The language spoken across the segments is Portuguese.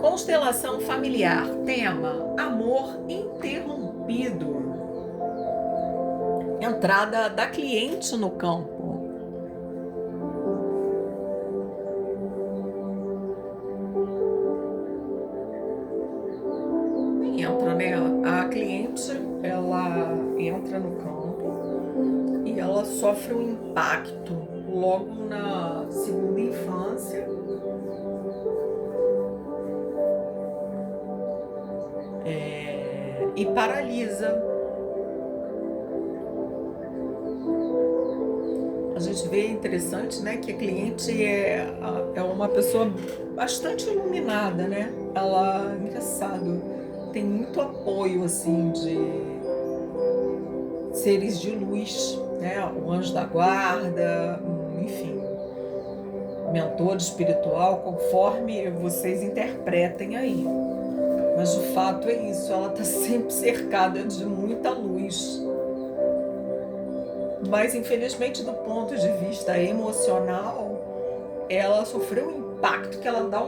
Constelação familiar, tema: amor interrompido. Entrada da cliente no campo. Entra, né? A cliente, ela entra no campo e ela sofre um impacto logo na segunda infância. E paralisa. A gente vê interessante, né, que a cliente é uma pessoa bastante iluminada, né? Ela, engraçado, tem muito apoio, assim, de seres de luz, né? O anjo da guarda, enfim, mentor espiritual, conforme vocês interpretem aí. Mas o fato é isso, ela está sempre cercada de muita luz. Mas, infelizmente, do ponto de vista emocional, ela sofreu um impacto que ela dá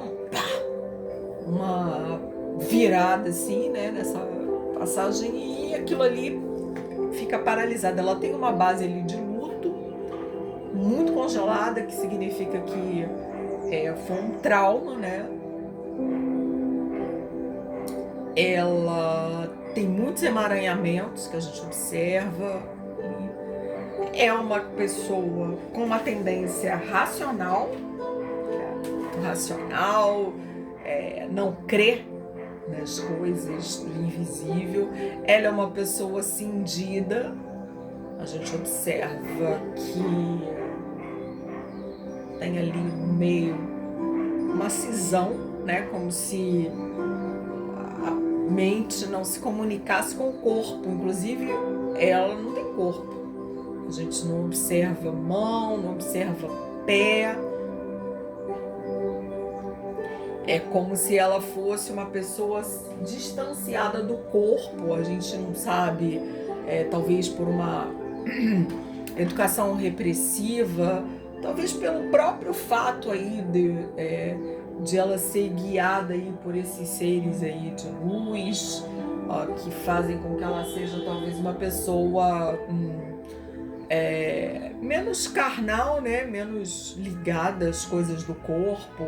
uma virada, assim, né, nessa passagem, e aquilo ali fica paralisado. Ela tem uma base ali de luto muito congelada, que significa que foi um trauma, né? Ela tem muitos emaranhamentos que a gente observa. É uma pessoa com uma tendência racional, não crer nas coisas do invisível. Ela é uma pessoa cindida. A gente observa que tem ali no meio uma cisão, né? Como se a mente não se comunicasse com o corpo. Inclusive, ela não tem corpo. A gente não observa mão, não observa pé. É como se ela fosse uma pessoa distanciada do corpo. A gente não sabe, talvez por uma educação repressiva, talvez pelo próprio fato aí de ela ser guiada aí por esses seres aí de luz, que fazem com que ela seja talvez uma pessoa menos carnal, né? Menos ligada às coisas do corpo,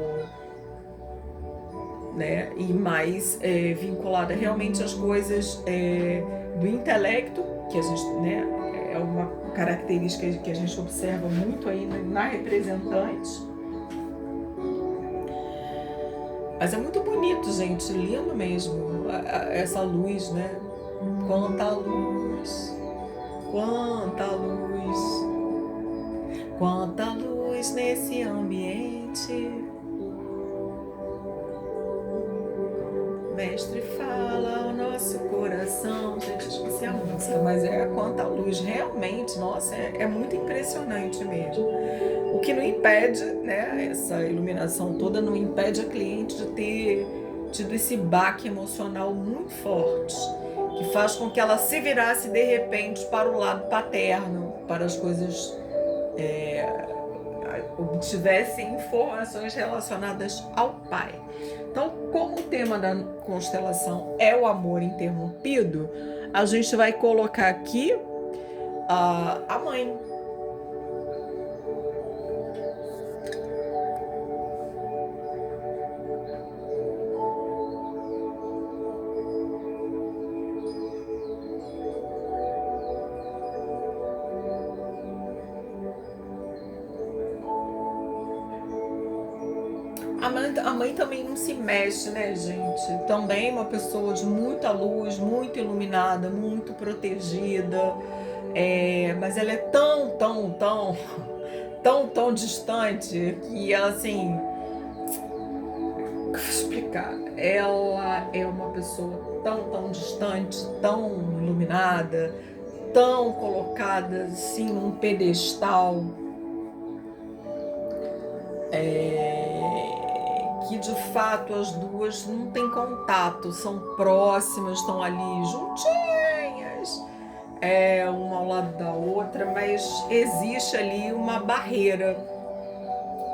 né? E mais vinculada realmente às coisas do intelecto, que a gente, né? É uma característica que a gente observa muito aí na representante. Mas é muito bonito, gente, lindo mesmo, essa luz, né? Quanta luz, quanta luz, quanta luz nesse ambiente. Mestre, fala ao nosso coração. Gente, esqueci a música, mas quanta luz, realmente, nossa, é muito impressionante mesmo. O que não impede, né, essa iluminação toda não impede a cliente de ter tido esse baque emocional muito forte, que faz com que ela se virasse de repente para o lado paterno, para as coisas, obtivesse informações relacionadas ao pai. Então, como o tema da constelação é o amor interrompido, a gente vai colocar aqui a mãe. A mãe também não se mexe, né, gente? Também uma pessoa de muita luz, muito iluminada, muito protegida, mas ela é tão distante que ela, assim, como explicar? Ela é uma pessoa tão distante, tão iluminada, tão colocada, assim, num pedestal, que de fato as duas não têm contato, são próximas, estão ali juntinhas, uma ao lado da outra, mas existe ali uma barreira.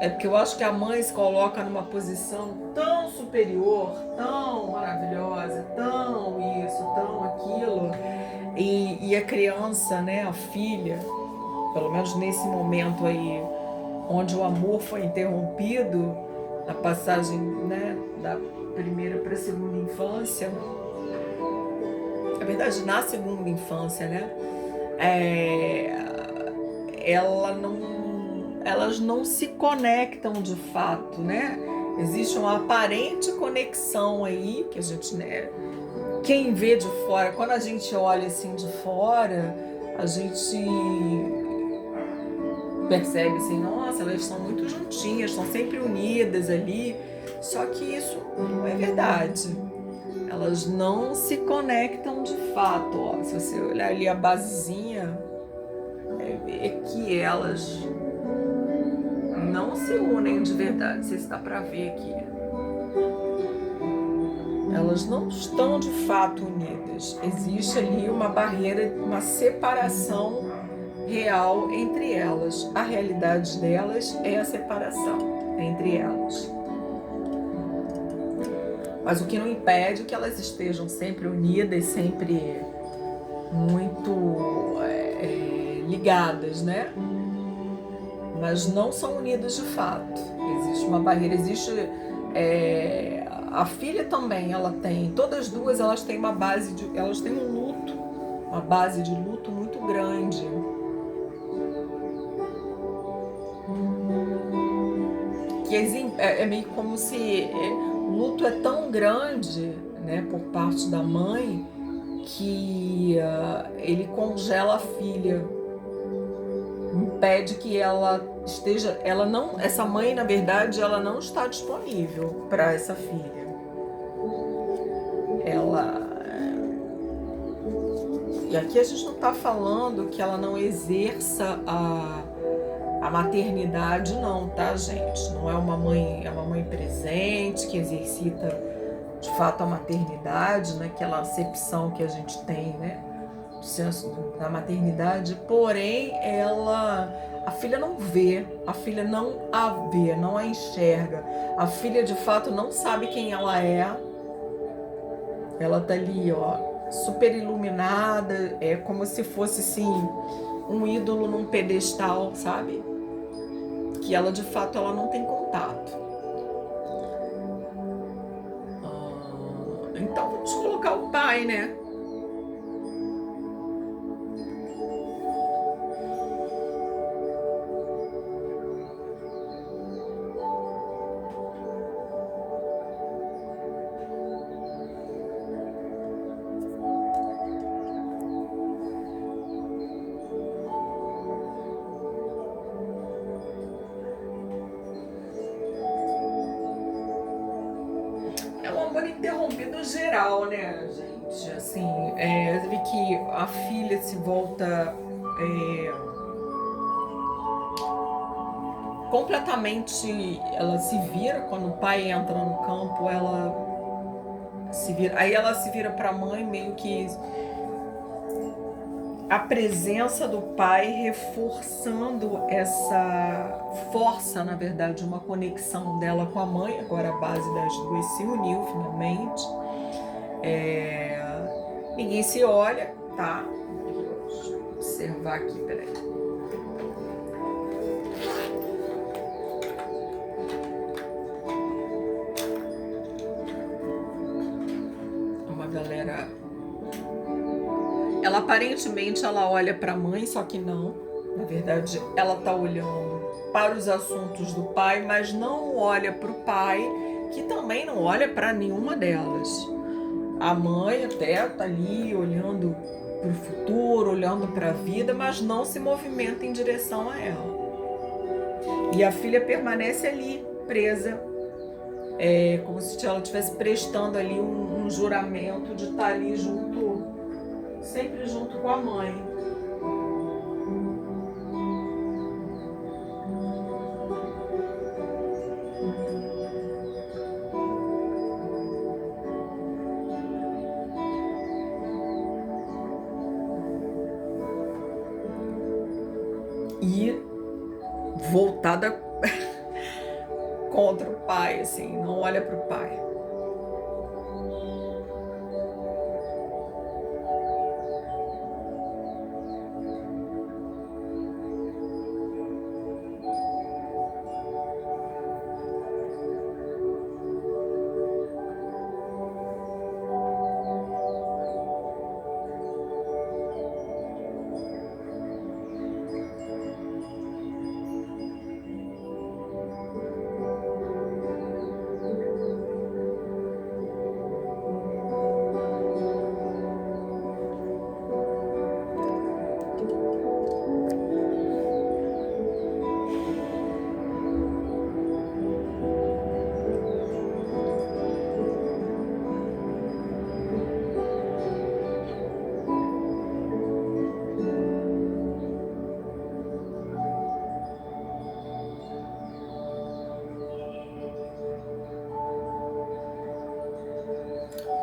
É porque eu acho que a mãe se coloca numa posição tão superior, tão maravilhosa, tão isso, tão aquilo, e a criança, né, a filha, pelo menos nesse momento aí, onde o amor foi interrompido, na passagem, né, da primeira para a segunda infância, na verdade, na segunda infância, né, elas não se conectam de fato, né? Existe uma aparente conexão aí, que a gente, né, quem vê de fora, quando a gente olha assim de fora, a gente percebe assim, nossa, elas estão muito juntinhas, estão sempre unidas ali, só que isso não é verdade. Elas não se conectam de fato, ó. Se você olhar ali a basezinha, é que elas não se unem de verdade. Não sei se dá pra ver aqui. Elas não estão de fato unidas. Existe ali uma barreira, uma separação real entre elas. A realidade delas é a separação entre elas. Mas o que não impede que elas estejam sempre unidas, sempre muito ligadas, né? Mas não são unidas de fato. Existe uma barreira, existe a filha também, ela tem, todas duas elas têm uma base de, elas têm um luto, uma base de luto muito grande. Que é meio como se o luto é tão grande, né, por parte da mãe, que ele congela a filha, impede que ela esteja, essa mãe, na verdade, ela não está disponível para essa filha. E aqui a gente não está falando que ela não exerça a maternidade, não, tá, gente? Não é uma mãe presente que exercita de fato a maternidade, naquela acepção que a gente tem, né, do senso da maternidade. Porém, a filha não vê, a filha não a vê, não a enxerga. A filha de fato não sabe quem ela é. Ela tá ali, ó, super iluminada, é como se fosse assim um ídolo num pedestal, sabe? Que ela de fato ela não tem contato. Então vamos colocar o pai, né? É um amor interrompido geral, né, gente? Assim, você vê que a filha se volta completamente, ela se vira quando o pai entra no campo, ela se vira, aí ela se vira para a mãe, meio que a presença do pai reforçando essa força, na verdade, uma conexão dela com a mãe. Agora a base das duas se uniu finalmente. Ninguém se olha, tá? Deixa eu observar aqui, peraí. Uma galera. Ela aparentemente ela olha para a mãe, só que não. Na verdade, ela tá olhando para os assuntos do pai, mas não olha para o pai, que também não olha para nenhuma delas. A mãe até tá ali olhando para o futuro, olhando para a vida, mas não se movimenta em direção a ela. E a filha permanece ali, presa, como se ela estivesse prestando ali um juramento de estar ali junto, sempre junto com a mãe. E voltada contra o pai, assim, não olha para o pai.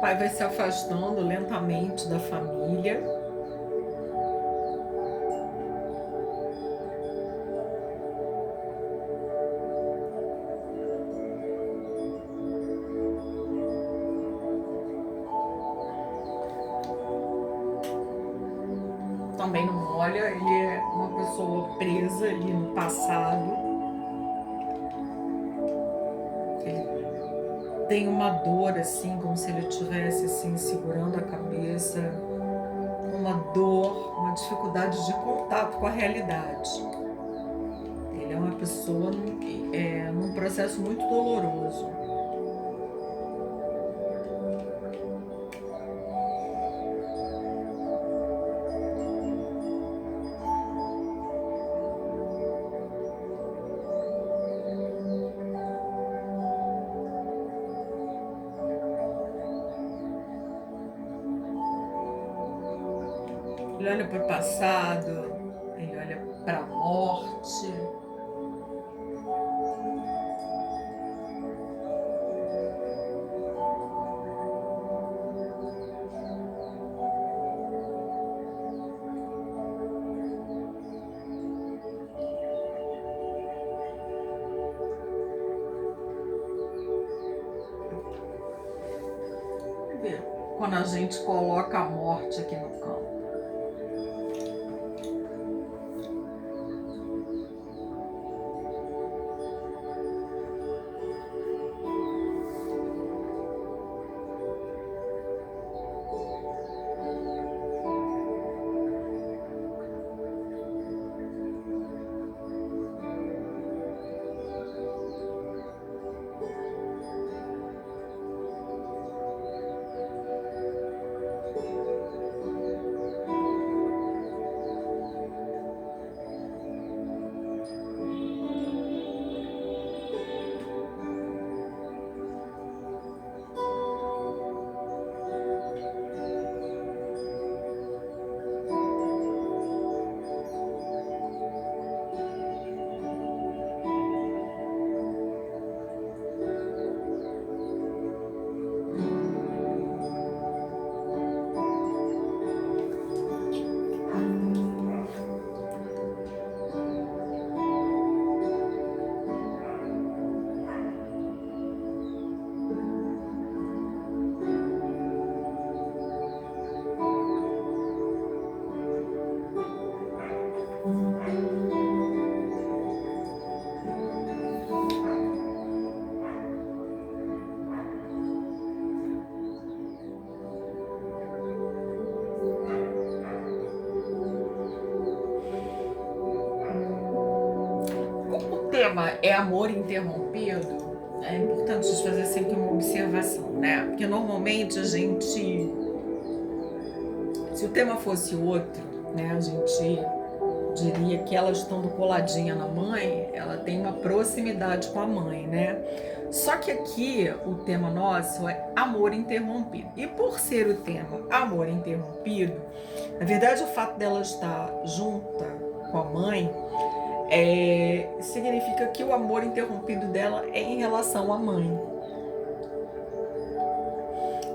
pai vai se afastando lentamente da família. Também não olha, ele é uma pessoa presa ali no passado. Ele tem uma dor assim, como se ele estivesse assim segurando a cabeça, uma dor, uma dificuldade de contato com a realidade. Ele é uma pessoa num processo muito doloroso. Ele olha para o passado, ele olha para a morte. Quando a gente coloca a morte aqui no campo. O tema é amor interrompido. É importante a gente fazer sempre uma observação, né? Porque normalmente a gente, se o tema fosse outro, né, a gente diria que ela estando coladinha na mãe, ela tem uma proximidade com a mãe, né? Só que aqui o tema nosso é amor interrompido. E por ser o tema amor interrompido, na verdade o fato dela estar junta com a mãe significa que o amor interrompido dela é em relação à mãe.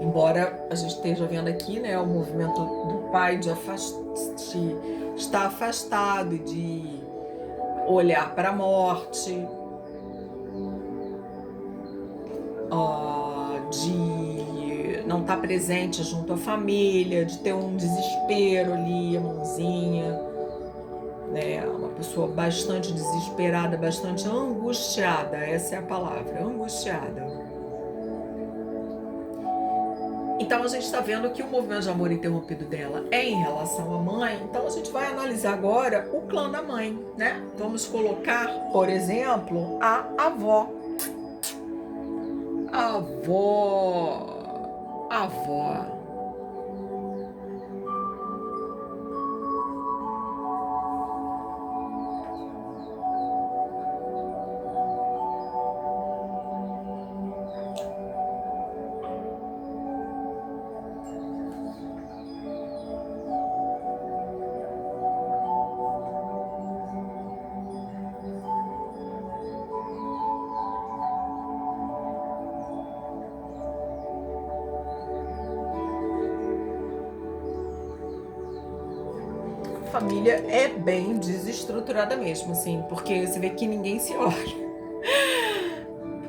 Embora a gente esteja vendo aqui, né, o movimento do pai de estar afastado, de olhar para a morte, de não estar presente junto à família, de ter um desespero ali, a mãozinha, né, uma pessoa bastante desesperada, bastante angustiada, essa é a palavra, angustiada. Então a gente está vendo que o movimento de amor interrompido dela é em relação à mãe. Então a gente vai analisar agora o clã da mãe, né? Vamos colocar, por exemplo, a avó. Avó. família é bem desestruturada mesmo, assim, porque você vê que ninguém se olha.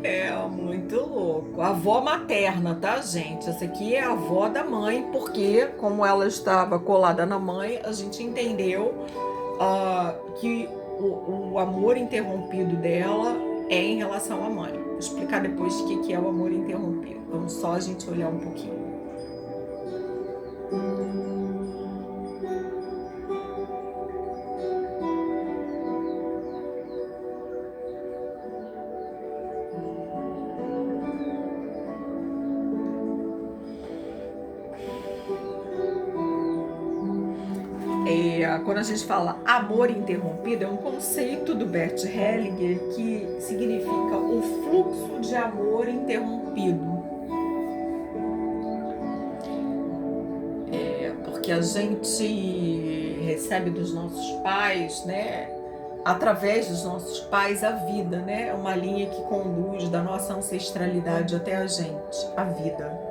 É muito louco. A avó materna, tá, gente? Essa aqui é a avó da mãe, porque, como ela estava colada na mãe, a gente entendeu que o amor interrompido dela é em relação à mãe. Vou explicar depois o que é o amor interrompido. Vamos só a gente olhar um pouquinho. Quando a gente fala amor interrompido, é um conceito do Bert Hellinger que significa o fluxo de amor interrompido. Porque a gente recebe dos nossos pais, né? Através dos nossos pais, a vida, né? É uma linha que conduz da nossa ancestralidade até a gente, a vida.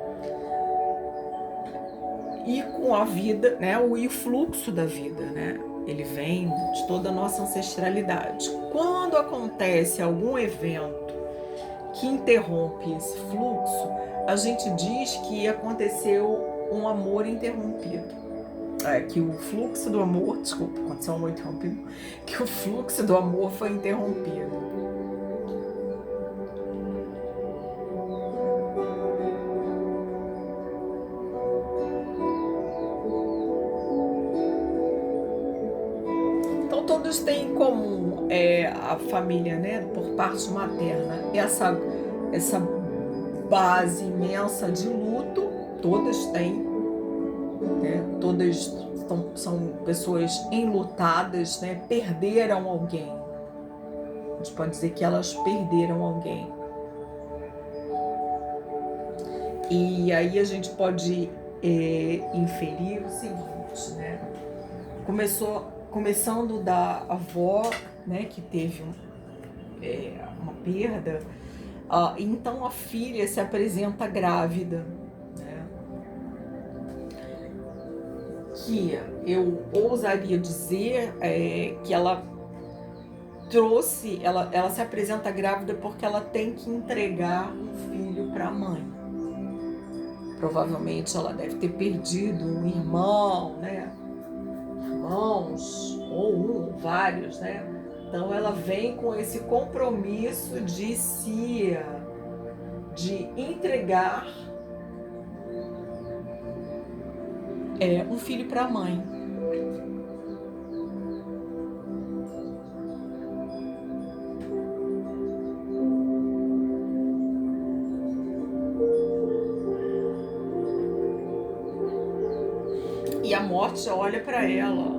E com a vida, né, o fluxo da vida, né, ele vem de toda a nossa ancestralidade. Quando acontece algum evento que interrompe esse fluxo, a gente diz que aconteceu um amor interrompido. Que o fluxo do amor, desculpa, aconteceu um amor interrompido, que o fluxo do amor foi interrompido. Todos têm em comum a família, né, por parte materna, essa base imensa de luto, todas têm, né, todas são pessoas enlutadas, né, perderam alguém. A gente pode dizer que elas perderam alguém. E aí a gente pode inferir o seguinte, né, começando da avó, né, que teve uma perda, então a filha se apresenta grávida, né, que eu ousaria dizer que ela se apresenta grávida porque ela tem que entregar um filho para a mãe. Provavelmente ela deve ter perdido um irmão, né? Irmãos, ou vários, né? Então ela vem com esse compromisso de entregar um filho para a mãe. E a morte olha para ela.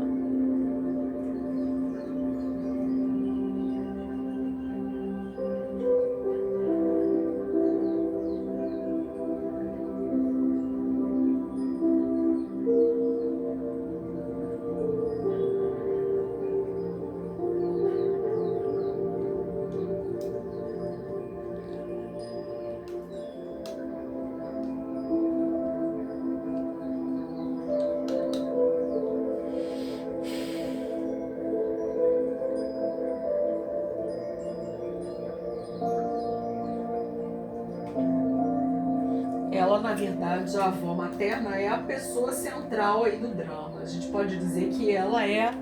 Ela, na verdade, a avó materna é a pessoa central aí do drama. A gente pode dizer que ela é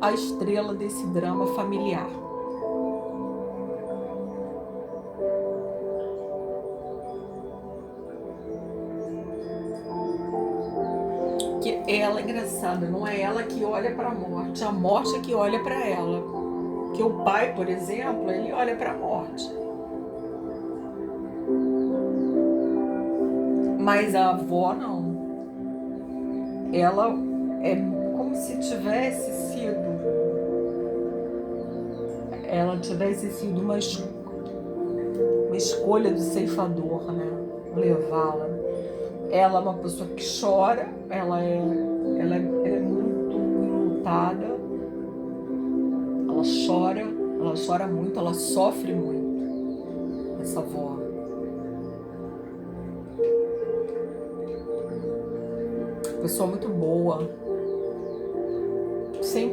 a estrela desse drama familiar. Que ela é engraçada, não é ela que olha para a morte é que olha para ela. Porque o pai, por exemplo, ele olha para a morte. Mas a avó não. Ela é como se tivesse sido. Ela tivesse sido uma escolha do ceifador, né? Levá-la. Ela é uma pessoa que chora, ela é muito enlutada. Ela chora muito, ela sofre muito. Essa avó. Pessoa muito boa, sem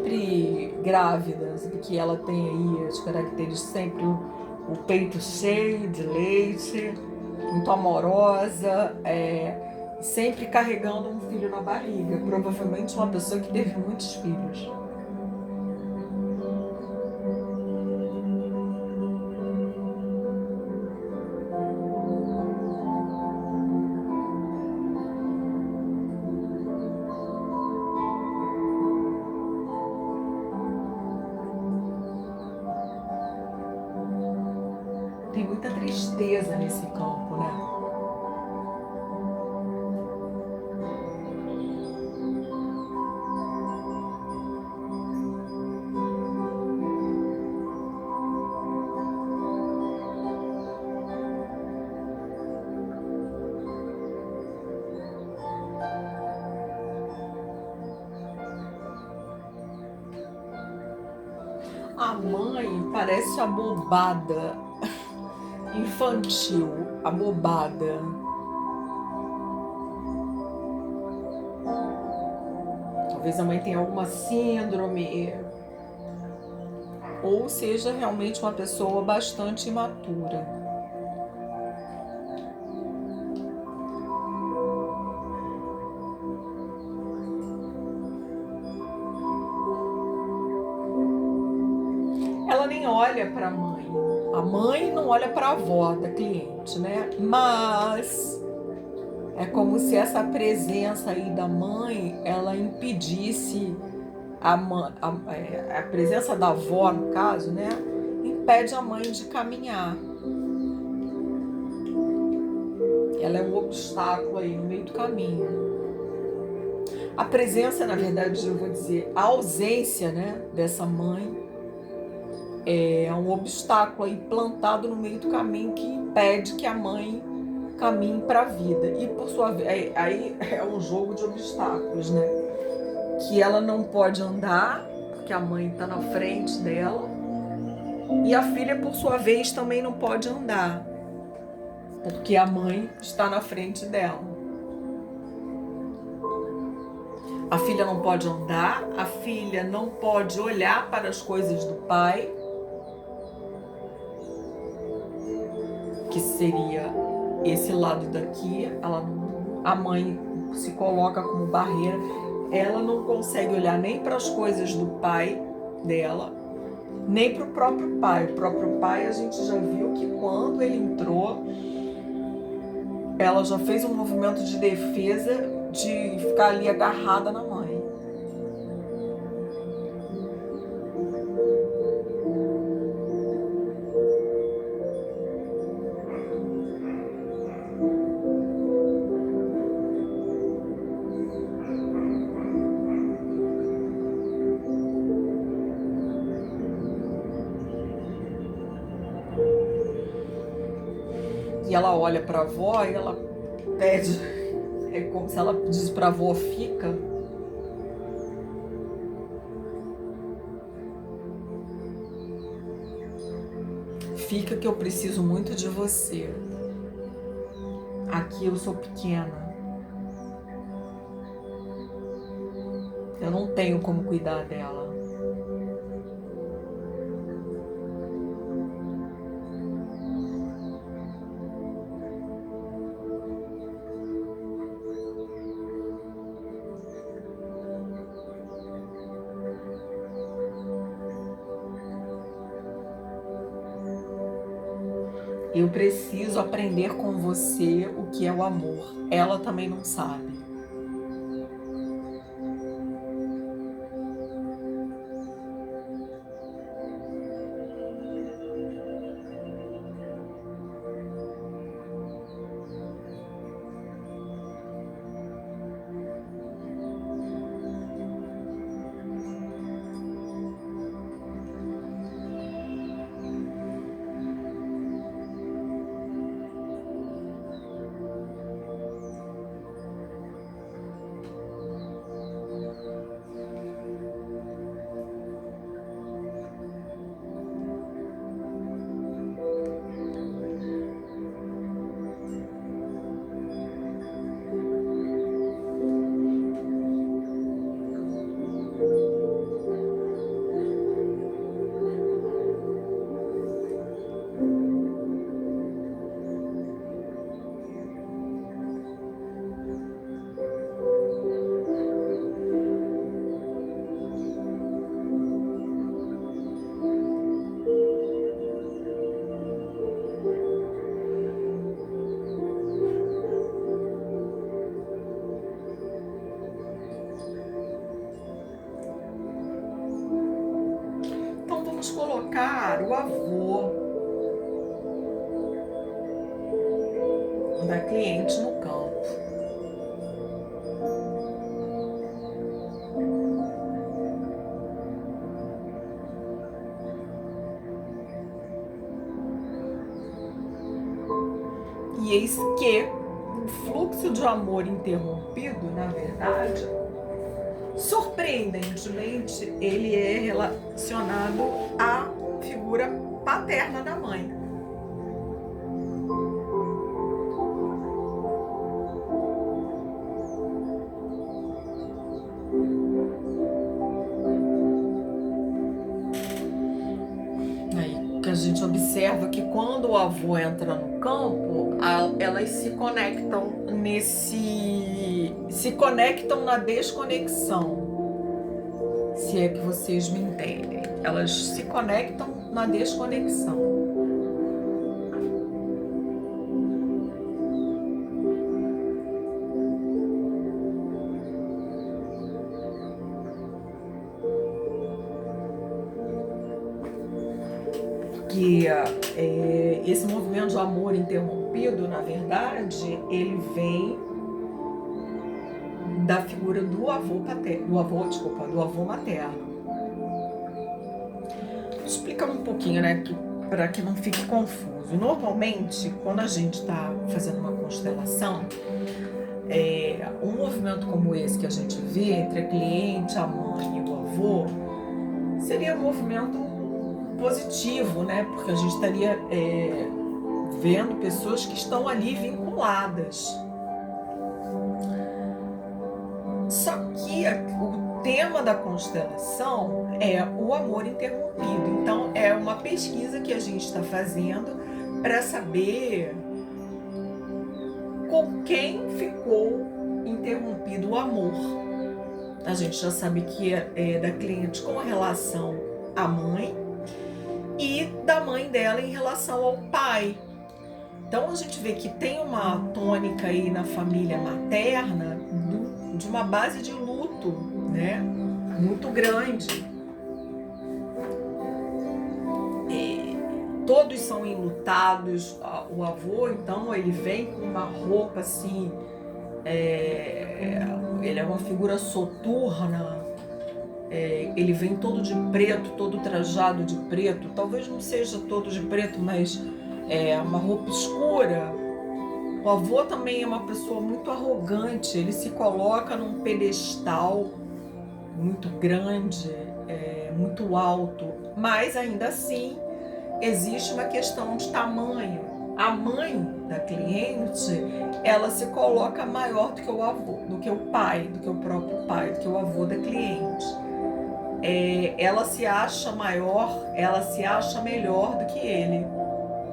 grávida, porque ela tem aí as características sempre o peito cheio de leite, muito amorosa, sempre carregando um filho na barriga. Provavelmente uma pessoa que teve muitos filhos. Tem muita tristeza nesse campo, né? A mãe parece abobada, infantil, abobada. Talvez a mãe tenha alguma síndrome, ou seja realmente uma pessoa bastante imatura. Ela nem olha para a mãe não olha para a avó da cliente, né? Mas é como se essa presença aí da mãe, ela impedisse a presença da avó, no caso, né? Impede a mãe de caminhar. Ela é um obstáculo aí no meio do caminho. A presença, na verdade, eu vou dizer, a ausência, né, dessa mãe é um obstáculo aí plantado no meio do caminho que impede que a mãe caminhe para a vida. E por sua vez, aí é um jogo de obstáculos, né? Que ela não pode andar, porque a mãe está na frente dela, e a filha, por sua vez, também não pode andar, porque a mãe está na frente dela. A filha não pode andar, a filha não pode olhar para as coisas do pai, que seria esse lado daqui. A mãe se coloca como barreira, ela não consegue olhar nem para as coisas do pai dela, nem para o próprio pai. O próprio pai, a gente já viu que quando ele entrou, ela já fez um movimento de defesa de ficar ali agarrada na mãe. E ela olha para a avó e ela pede, é como se ela diz para a avó: fica. Fica que eu preciso muito de você. Aqui eu sou pequena. Eu não tenho como cuidar dela. Eu preciso aprender com você o que é o amor. Ela também não sabe. colocar o avô da cliente no campo. E eis que o fluxo de amor interrompido, na verdade, surpreendentemente, ele é relacionado à figura paterna da mãe. Aí que a gente observa que quando o avô entra no campo, elas se conectam se conectam na desconexão. Se é que vocês me entendem. Elas se conectam na desconexão. Que esse movimento de amor interrompido, na verdade, ele vem da figura do avô paterno, do avô materno. Explicando um pouquinho, né, para que não fique confuso. Normalmente, quando a gente está fazendo uma constelação, um movimento como esse que a gente vê entre a cliente, a mãe e o avô, seria um movimento positivo, né? Porque a gente estaria vendo pessoas que estão ali vinculadas. Só que o tema da constelação é o amor interrompido. Então, é uma pesquisa que a gente está fazendo para saber com quem ficou interrompido o amor. A gente já sabe que é da cliente com relação à mãe e da mãe dela em relação ao pai. Então a gente vê que tem uma tônica aí na família materna de uma base de luto, né? Muito grande. Todos são enlutados. O avô, então, ele vem com uma roupa assim, ele é uma figura soturna. Ele vem todo de preto, todo trajado de preto. Talvez não seja todo de preto, mas é uma roupa escura. O avô também é uma pessoa muito arrogante. Ele se coloca num pedestal muito grande, muito alto. Mas ainda assim existe uma questão de tamanho. A mãe da cliente, ela se coloca maior do que o avô, do que o pai, do que o próprio pai, do que o avô da cliente. Ela se acha maior, ela se acha melhor do que ele,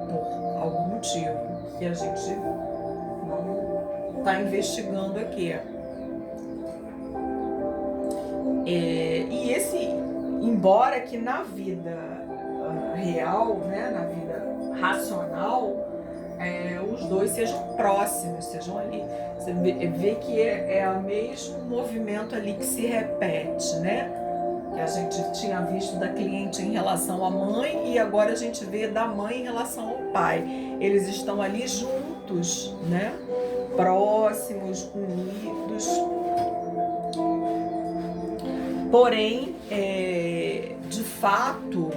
por algum motivo que a gente não está investigando aqui. E embora que na vida real, né, na vida racional, os dois sejam próximos, sejam ali. Você vê que é o mesmo movimento ali que se repete, né? Que a gente tinha visto da cliente em relação à mãe e agora a gente vê da mãe em relação ao pai. Eles estão ali juntos, né? Próximos, unidos. Porém, de fato,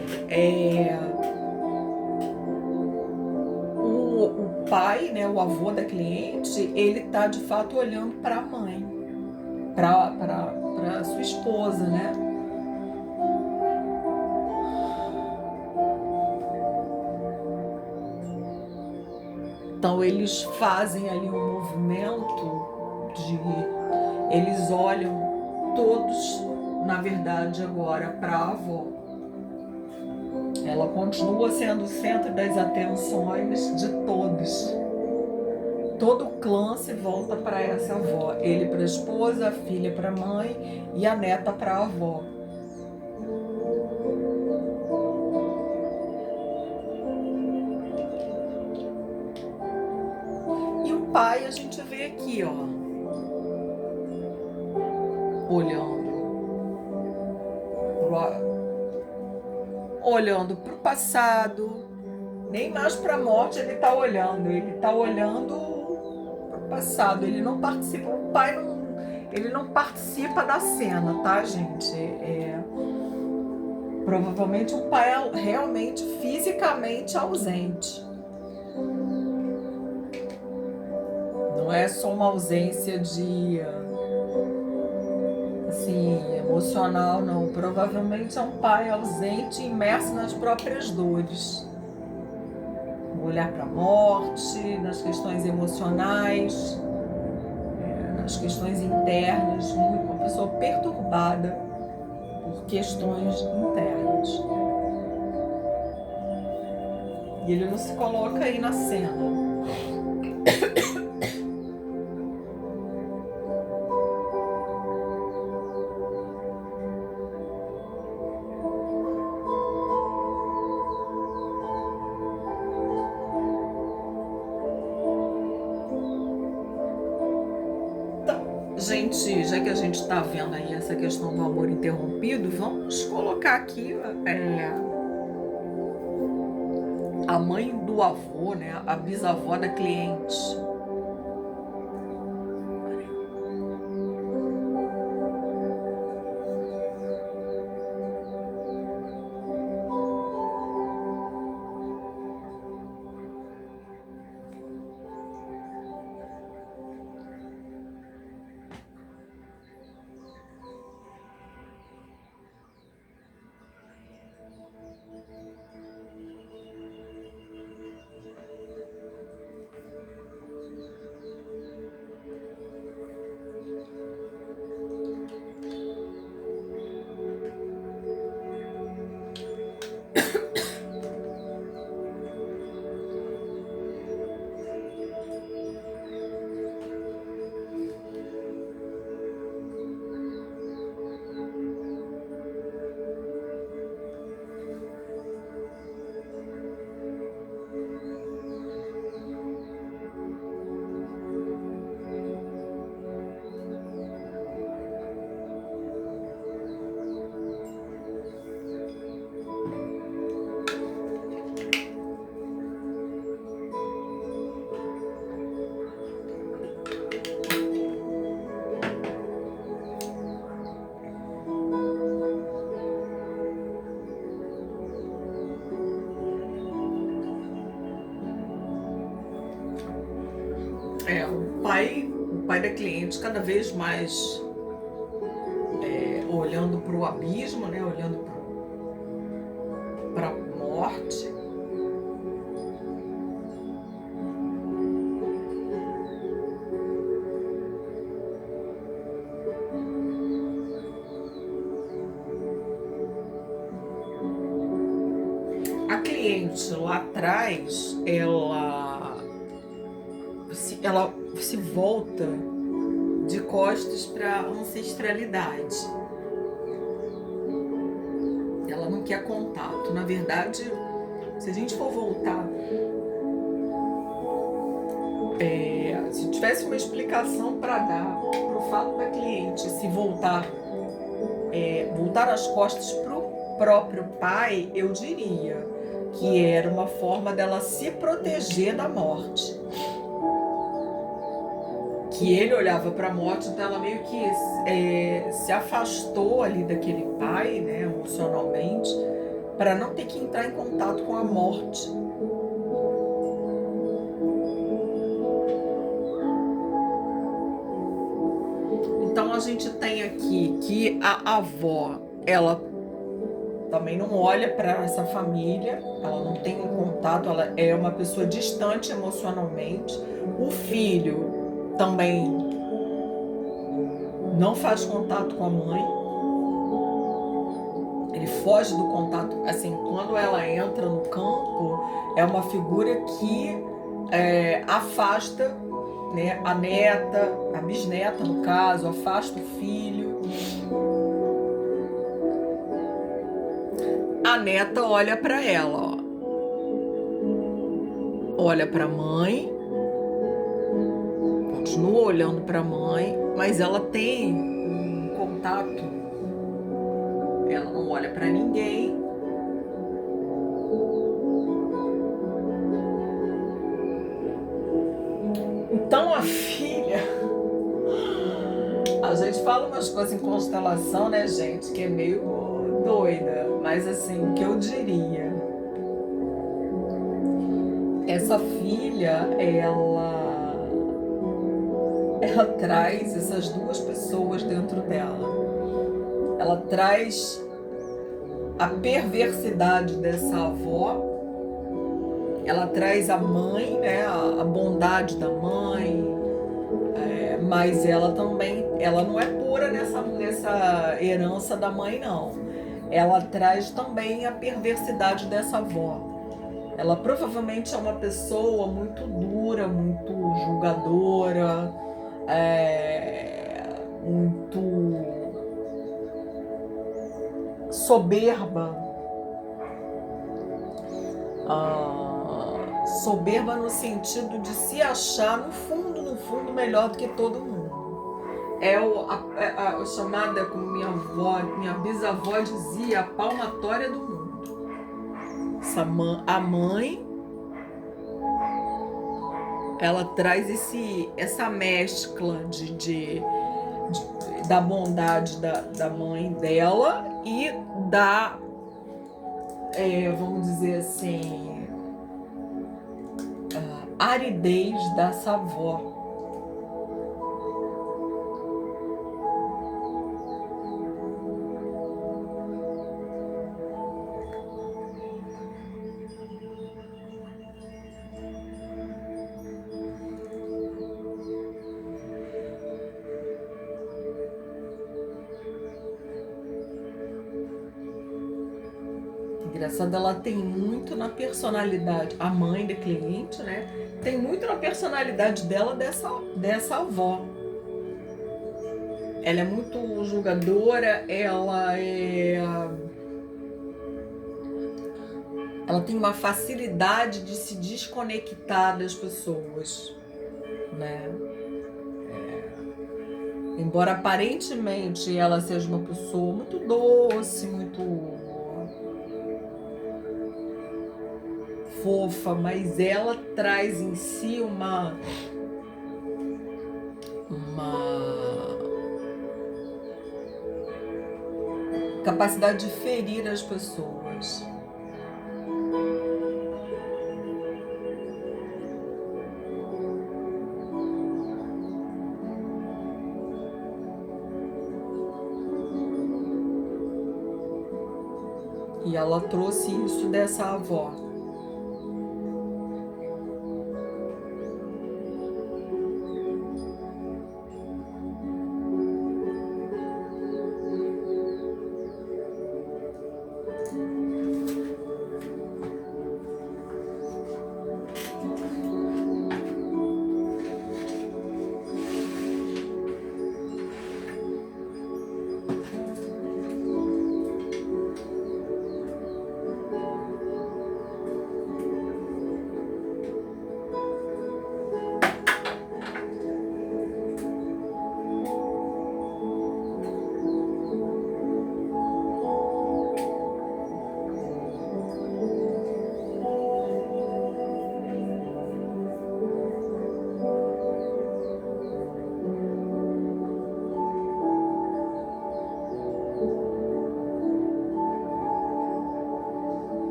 o pai, né, o avô da cliente, ele está de fato olhando para a mãe, para sua esposa, né? Então eles fazem ali um movimento eles olham todos, na verdade, agora para a avó. Ela continua sendo o centro das atenções de todos. Todo o clã se volta para essa avó. Ele para a esposa, a filha para a mãe e a neta para a avó. E o pai a gente vê aqui, ó, olhando para o passado, nem mais para a morte ele está olhando para o passado, ele não participa, o pai não, ele não participa da cena, tá, gente? Provavelmente o pai é realmente fisicamente ausente. Não é só uma ausência de, assim, emocional, não. Provavelmente é um pai ausente, imerso nas próprias dores. No olhar para a morte, nas questões emocionais, nas questões internas, uma pessoa perturbada por questões internas. E ele não se coloca aí na cena. Gente, já que a gente está vendo aí essa questão do amor interrompido, vamos colocar aqui a mãe do avô, né? A bisavó da cliente. O pai da cliente cada vez mais olhando para o abismo, né? Olhando para a morte. A cliente lá atrás, ela se volta de costas para a ancestralidade. Ela não quer contato. Na verdade, se a gente for voltar, se tivesse uma explicação para dar para o fato da cliente se voltar as costas para o próprio pai, eu diria que era uma forma dela se proteger da morte. Que ele olhava para a morte, então ela meio que se afastou ali daquele pai, né, emocionalmente, para não ter que entrar em contato com a morte. Então a gente tem aqui que a avó, ela também não olha para essa família, ela não tem um contato, ela é uma pessoa distante emocionalmente. O filho também não faz contato com a mãe, ele foge do contato. Assim, quando ela entra no campo, é uma figura que afasta, né, a neta, a bisneta no caso, afasta o filho. A neta olha para ela, olha para a mãe, continua olhando para a mãe, mas ela tem um contato, ela não olha para ninguém, A gente fala umas coisas em constelação, né, gente, que é meio doida. Mas assim, o que eu diria? Essa filha, ela traz essas duas pessoas dentro dela. Ela traz a perversidade dessa avó, ela traz a mãe, né, a bondade da mãe, mas ela também, ela não é pura nessa herança da mãe, não. Ela traz também a perversidade dessa avó. Ela provavelmente é uma pessoa muito dura, muito julgadora, muito soberba. Soberba no sentido de se achar no fundo, melhor do que todo mundo. É a chamada, como minha bisavó dizia, a palmatória do mundo. A mãe, ela traz essa mescla da bondade da mãe dela e da, vamos dizer assim, aridez dessa avó. Engraçado, ela tem muito na personalidade, a mãe da cliente, né? Tem muito na personalidade dela dessa avó. Ela é muito julgadora, ela tem uma facilidade de se desconectar das pessoas, né? Embora aparentemente ela seja uma pessoa muito doce, muito fofa, mas ela traz em si uma capacidade de ferir as pessoas. E ela trouxe isso dessa avó.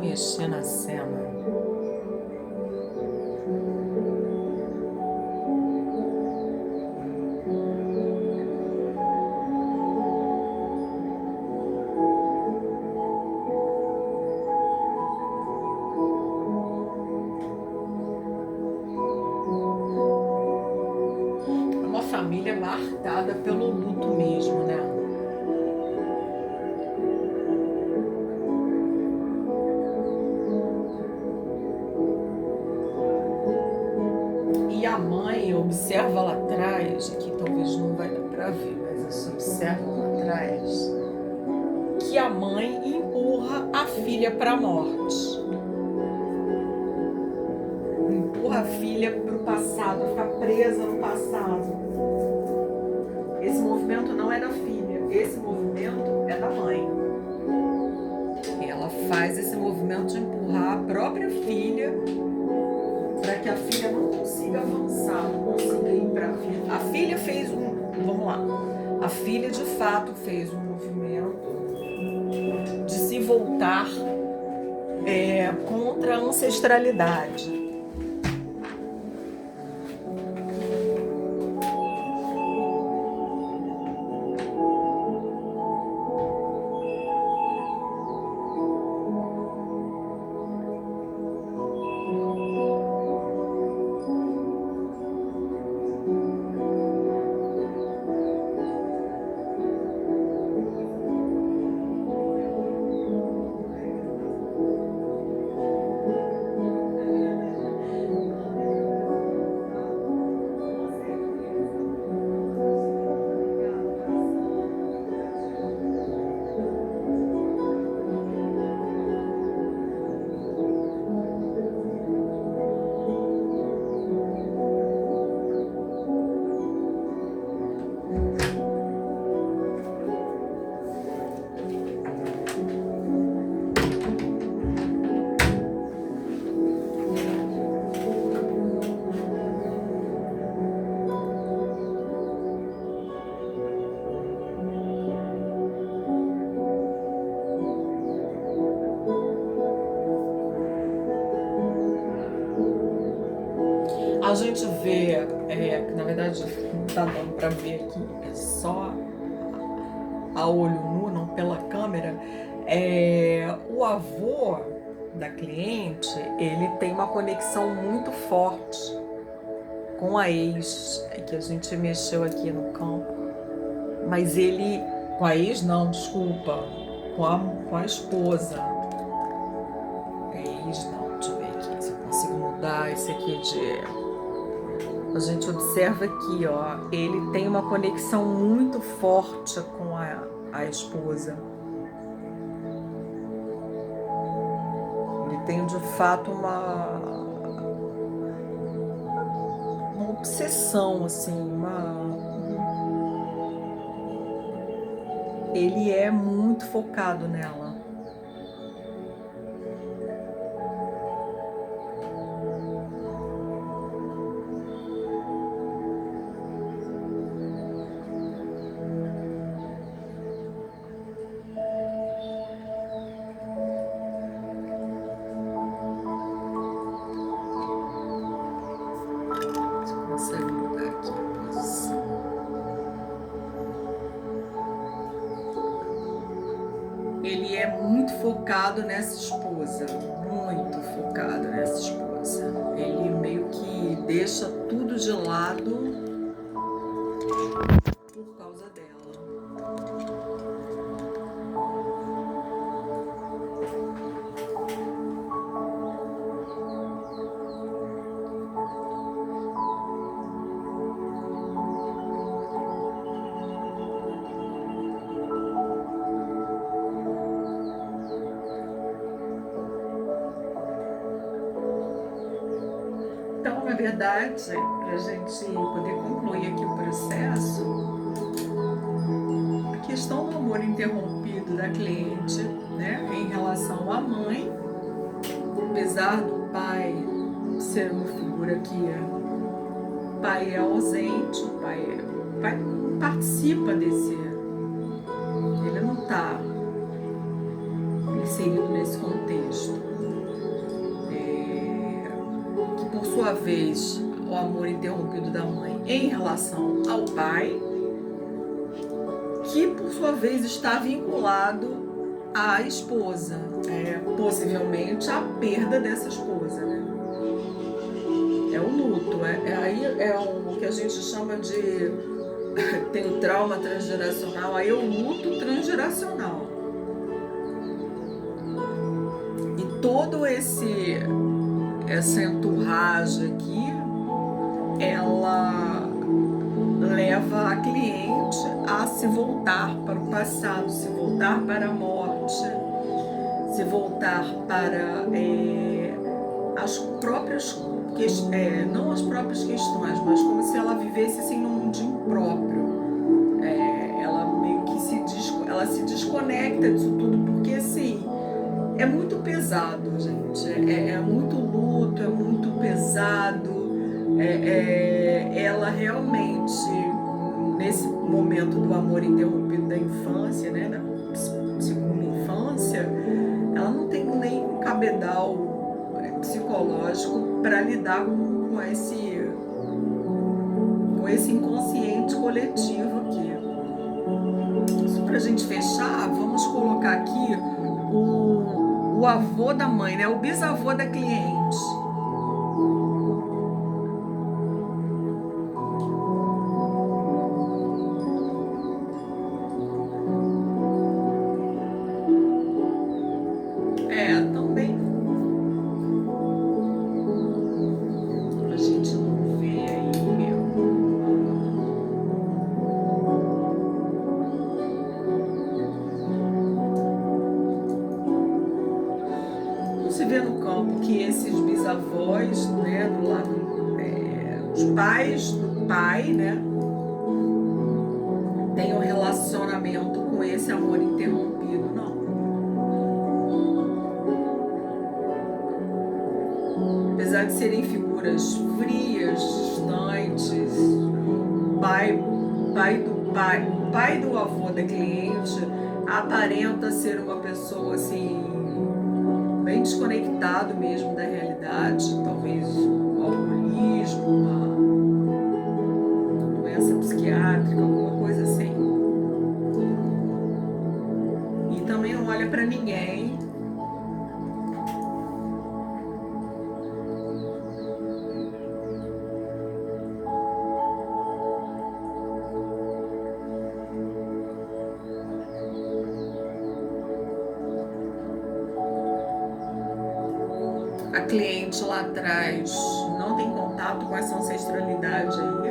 Mexer na cena. É uma família marcada pelo luto mesmo, né? Observa lá atrás, aqui talvez não vai dar para ver, mas você observa lá atrás que a mãe empurra a filha para a morte. empurra a filha para o passado, fica presa no passado. Esse movimento não é da filha, esse movimento é da mãe. Ela faz esse movimento de empurrar a própria filha para que a filha não consiga avançar, não consiga ir para a vida. A filha fez vamos lá, a filha de fato fez um movimento de se voltar contra a ancestralidade. A gente vê, que na verdade não está dando para ver aqui, é só a olho nu, não pela câmera, o avô da cliente, ele tem uma conexão muito forte com a ex, que a gente mexeu aqui no campo, mas ele, com a ex não, desculpa, com a esposa, ex não, deixa eu ver aqui se eu consigo mudar esse aqui a gente observa aqui, ó, ele tem uma conexão muito forte com a esposa. Ele tem de fato uma obsessão, assim, ele é muito focado nela. Ele é muito focado nessa esposa, muito focado nessa esposa. Ele meio que deixa tudo de lado por causa dela. Então, na verdade, para a gente poder concluir aqui o processo, a questão do amor interrompido da cliente, né, em relação à mãe, apesar do pai ser uma figura que o pai é ausente, o pai não participa ele não está inserido nesse contexto. Por sua vez, o amor interrompido da mãe em relação ao pai, que por sua vez está vinculado à esposa, possivelmente a perda dessa esposa, né? É o luto, aí é o que a gente chama de tem o trauma transgeracional, aí é o luto transgeracional. E todo essa entourage aqui, ela leva a cliente a se voltar para o passado, se voltar para a morte, se voltar para as próprias não as próprias questões, mas como se ela vivesse assim num mundinho próprio. Ela meio que ela se desconecta disso tudo, porque assim, é muito pesado, gente. É muito luto, é muito pesado. Ela realmente, nesse momento do amor interrompido da infância, né, da segunda infância, ela não tem nem cabedal psicológico para lidar com esse inconsciente coletivo aqui. Só para a gente fechar, vamos colocar aqui o avô da mãe, né? O bisavô da cliente. Também a gente não vê aí. Não se vê no campo que esses bisavós, né, do lado, os pais do pai, né, tem um relacionamento com esse amor interrompido, não. Apesar de serem figuras frias, distantes, o pai do avô da cliente aparenta ser uma pessoa assim, bem desconectado mesmo da realidade, talvez um alcoolismo, uma doença psiquiátrica, alguma coisa assim. E também não olha para ninguém. A cliente lá atrás não tem contato com essa ancestralidade aí.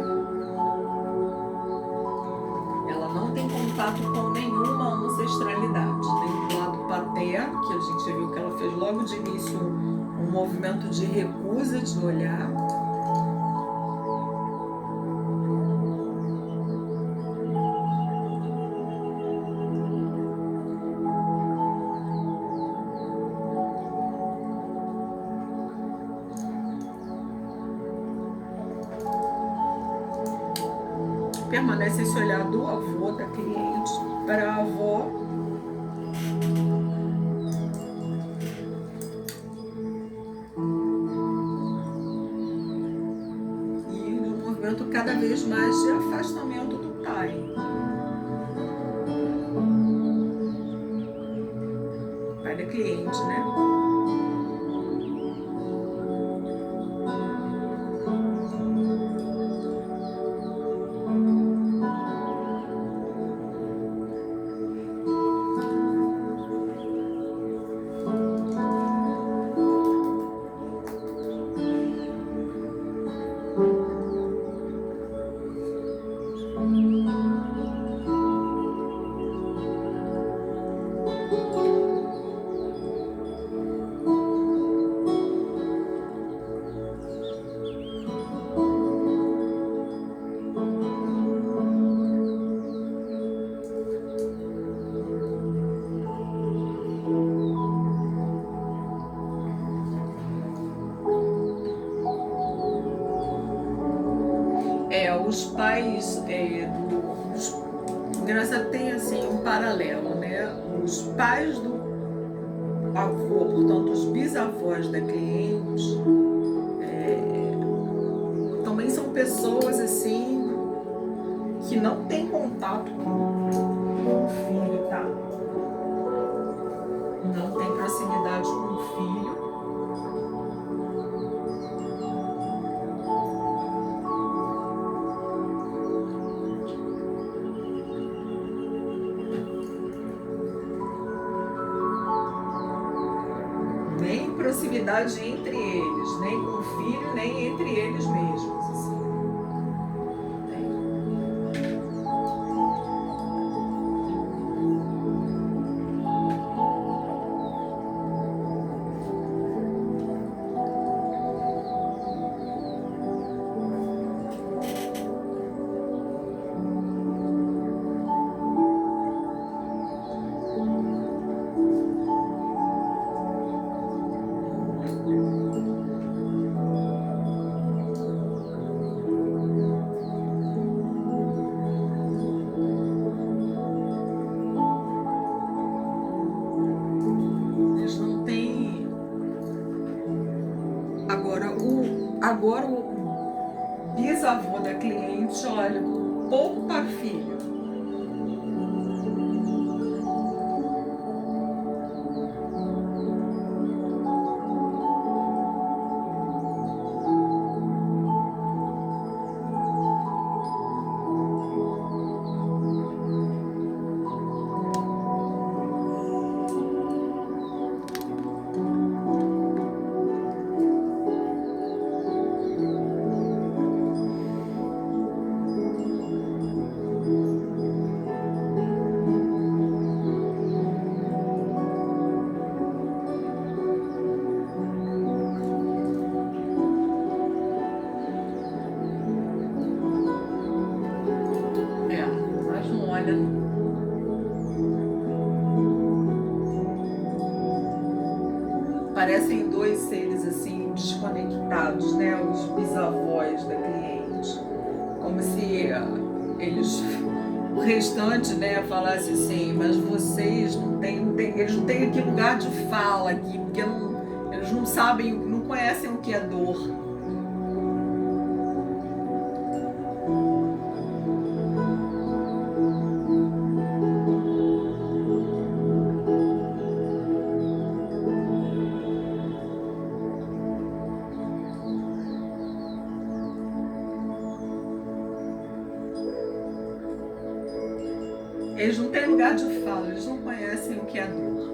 Ela não tem contato com nenhuma ancestralidade, nem do lado paterno, que a gente viu que ela fez logo de início um movimento de recusa de olhar. Permanece esse olhar do avô da cliente para a avó. E um movimento cada vez mais de afastamento do pai. Pai da cliente, né? Os pais engraçado, tem assim um paralelo, né? Os pais do avô, portanto os bisavós da cliente, também são pessoas assim que não têm contato com o filho, tá? Não tem proximidade com o filho. Proximidade entre eles, nem com o filho, nem entre eles mesmos. Assim. Agora o bisavô da cliente, olha, pouco para filho. Mas não olha. Parecem dois seres assim desconectados, né? Os bisavós da cliente, como se o restante, né, falasse assim, mas vocês eles não têm aqui lugar de fala aqui, porque eles não sabem, não conhecem o que é dor. Eles não têm lugar de fala, eles não conhecem o que é dor.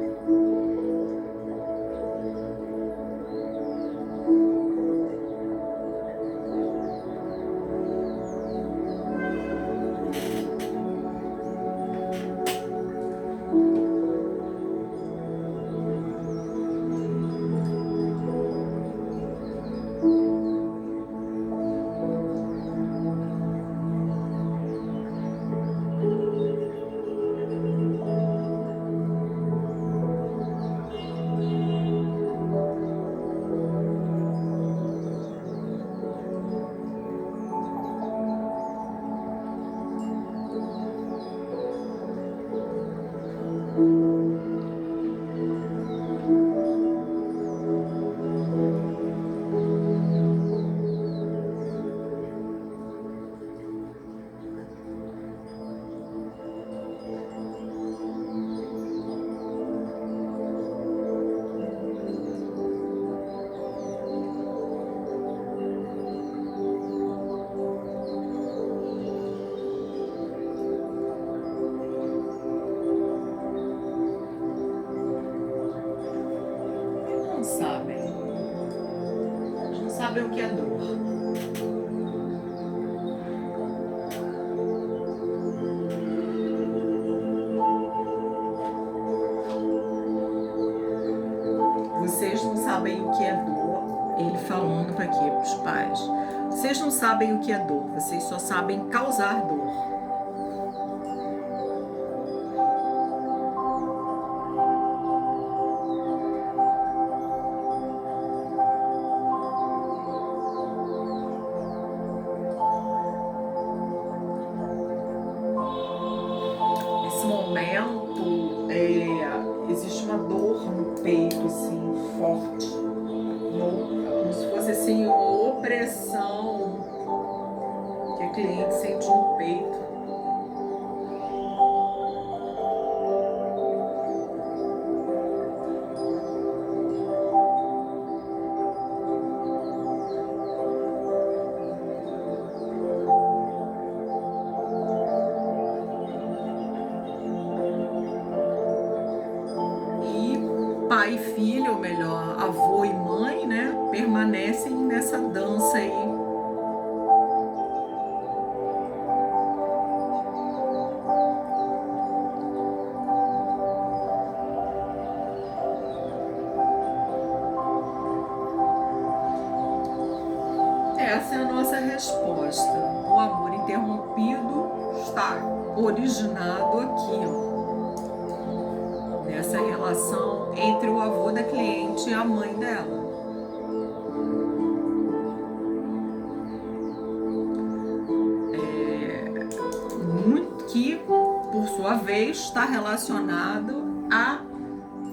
Sabem o que é dor. Vocês não sabem o que é dor. Ele falando para quê? Para os pais. Vocês não sabem o que é dor. Vocês só sabem causar dor. Existe uma dor no peito, assim, forte, como se fosse assim uma opressão que a cliente sente no peito. Pai e filho, ou melhor, avô e mãe, né, permanecem nessa dança aí. Essa é a nossa resposta. O amor interrompido está originado aqui, ó. Nessa relação entre o avô da cliente e a mãe dela. Que, por sua vez, está relacionado à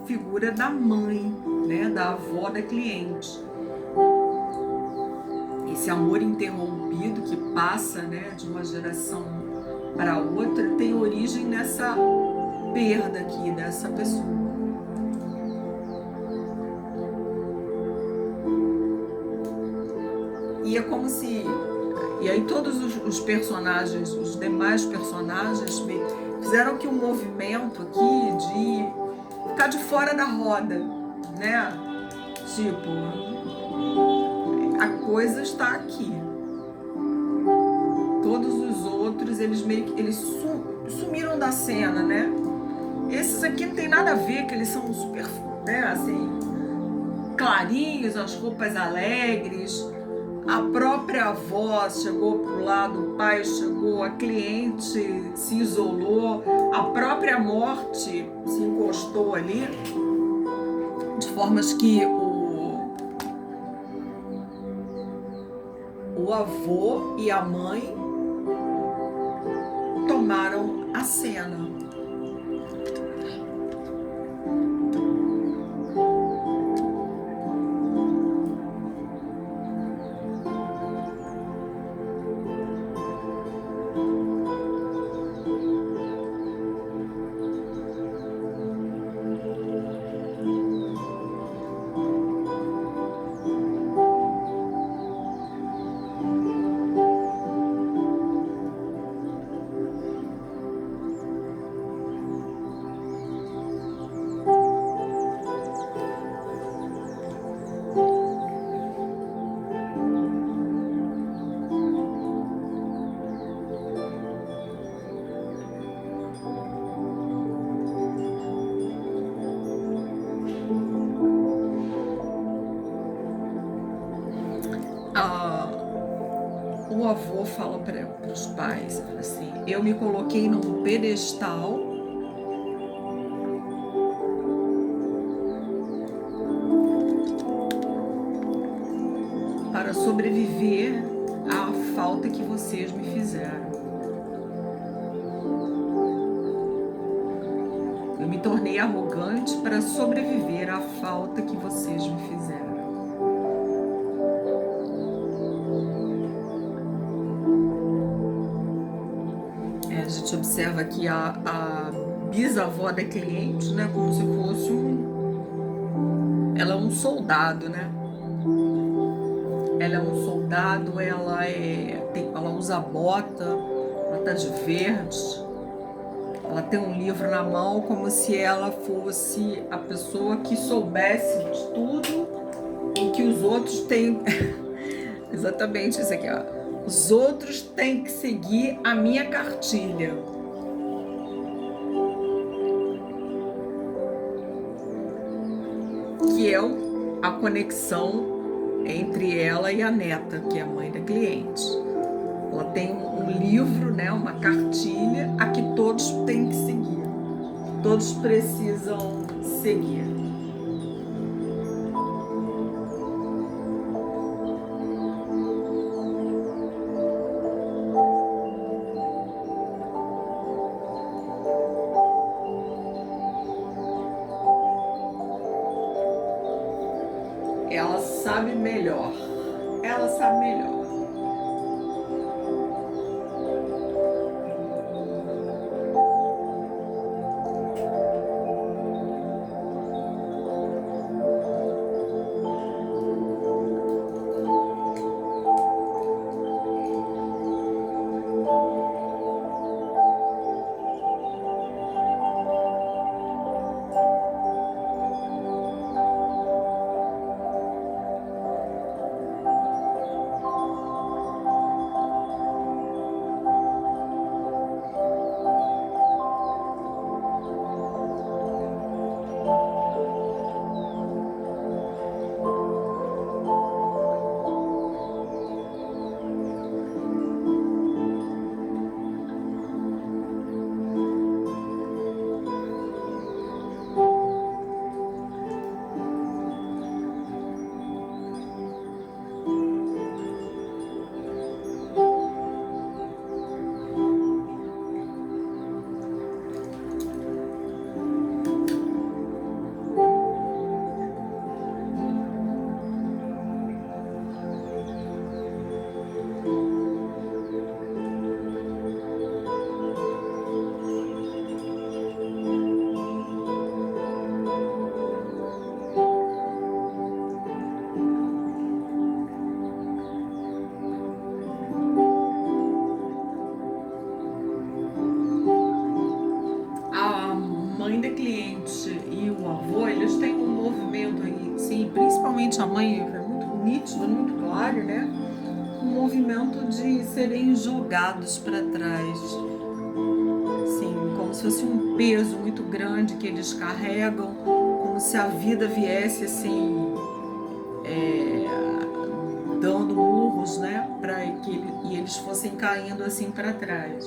figura da mãe, né, da avó da cliente. esse amor interrompido que passa, né, de uma geração para outra, tem origem nessa perda aqui dessa pessoa. E é como se... E aí todos os personagens, os demais personagens fizeram aqui um movimento aqui de ficar de fora da roda, né? Tipo, a coisa está aqui. Todos os outros, eles meio que sumiram da cena, né? Esses aqui não tem nada a ver, que eles são super, né, assim, clarinhos, as roupas alegres. A própria avó chegou pro lado, o pai chegou, a cliente se isolou, a própria morte se encostou ali, de formas que o avô e a mãe tomaram a cena. O avô fala para os pais assim: eu me coloquei num pedestal para sobreviver à falta que vocês me fizeram. Eu me tornei arrogante para sobreviver à falta que vocês me fizeram. A gente observa aqui a bisavó da cliente, né, como se fosse ela é um soldado, né? Ela é um soldado, ela usa bota, ela tá de verde, ela tem um livro na mão, como se ela fosse a pessoa que soubesse de tudo o que os outros têm. Exatamente isso aqui, ó. Os outros têm que seguir a minha cartilha. Que é a conexão entre ela e a neta, que é a mãe da cliente. Ela tem um livro, né, uma cartilha a que todos têm que seguir. Todos precisam seguir. Ela sabe melhor. Ela sabe melhor. Um movimento de serem jogados para trás. Sim, como se fosse um peso muito grande que eles carregam, como se a vida viesse assim, dando murros, né, e eles fossem caindo assim para trás.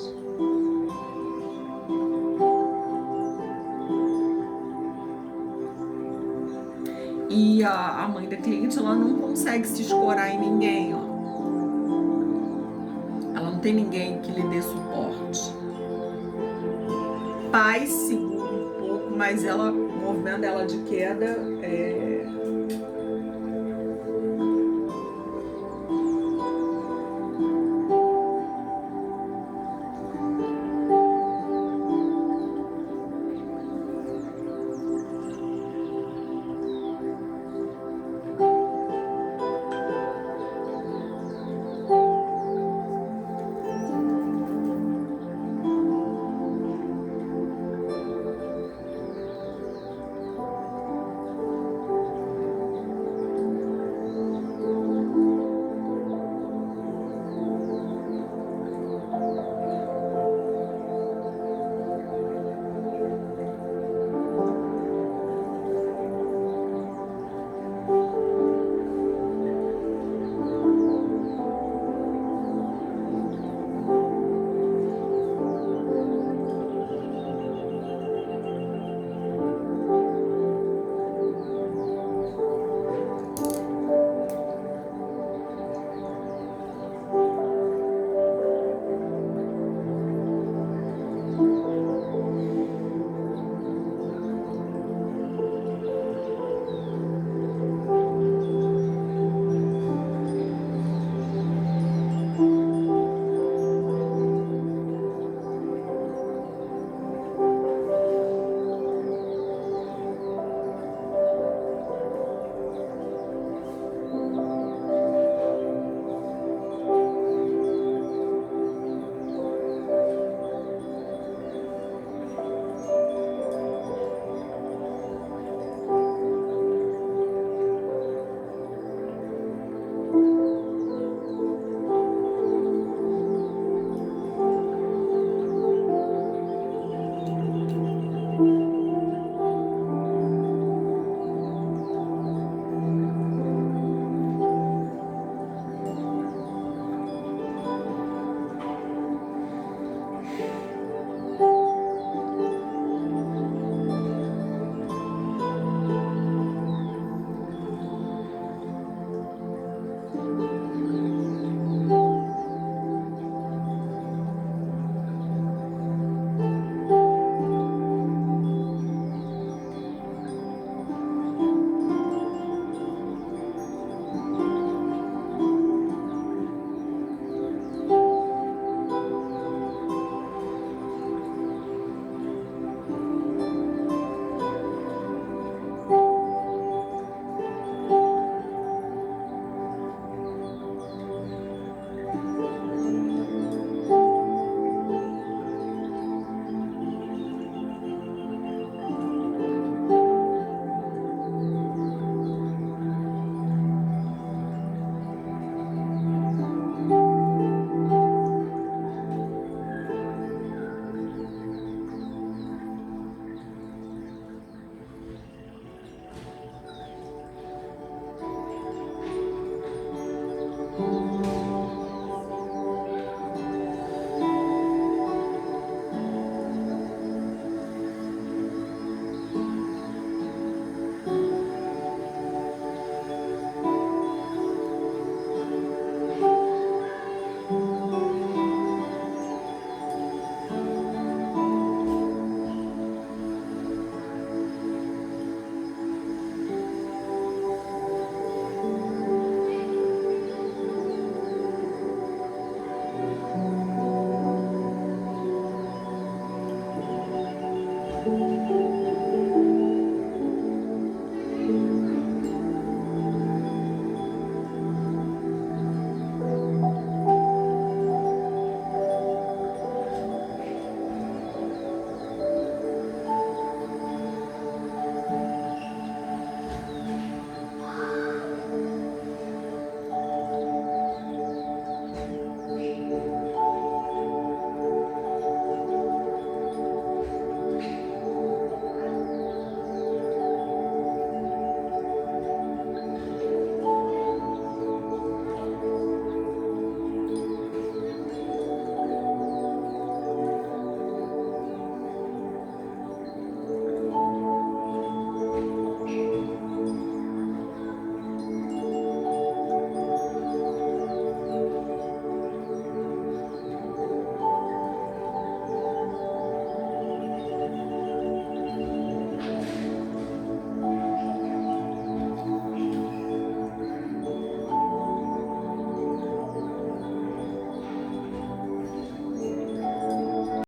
E a mãe da cliente, ela não consegue se escorar em ninguém, ó. Ela não tem ninguém que lhe dê suporte. Paz segura um pouco, mas o movimento dela de queda